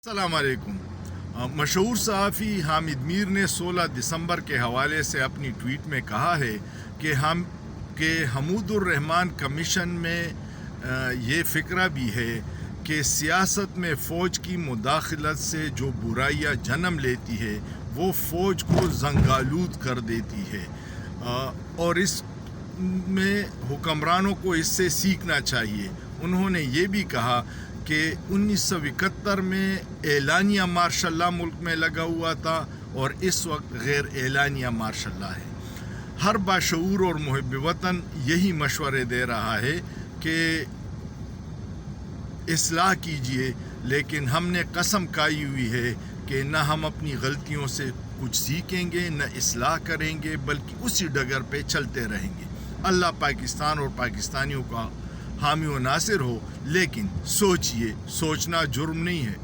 अस्सलाम वालेकुम। मशहूर सहाफ़ी हामिद मीर ने 16 दिसंबर के हवाले से अपनी ट्वीट में कहा है कि हमूदुर्रहमान कमीशन में ये फ़िक्रा भी है कि सियासत में फ़ौज की मुदाखलत से जो बुराइयाँ जन्म लेती है वो फ़ौज को जंगालूद कर देती है और इस में हुक्मरानों को इससे सीखना चाहिए। उन्होंने ये भी कहा कि 1971 में एलानिया मार्शल लॉ मुल्क में लगा हुआ था और इस वक्त गैर एलानिया मार्शल लॉ है। हर बाशऊर और मुहिब वतन यही मशवरे दे रहा है कि इस्लाह कीजिए, लेकिन हमने कसम खाई हुई है कि न हम अपनी गलतियों से कुछ सीखेंगे न इस्लाह करेंगे, बल्कि उसी डगर पे चलते रहेंगे। अल्लाह पाकिस्तान और पाकिस्तानियों का हामी व नासिर हो, लेकिन सोचिए, सोचना जुर्म नहीं है।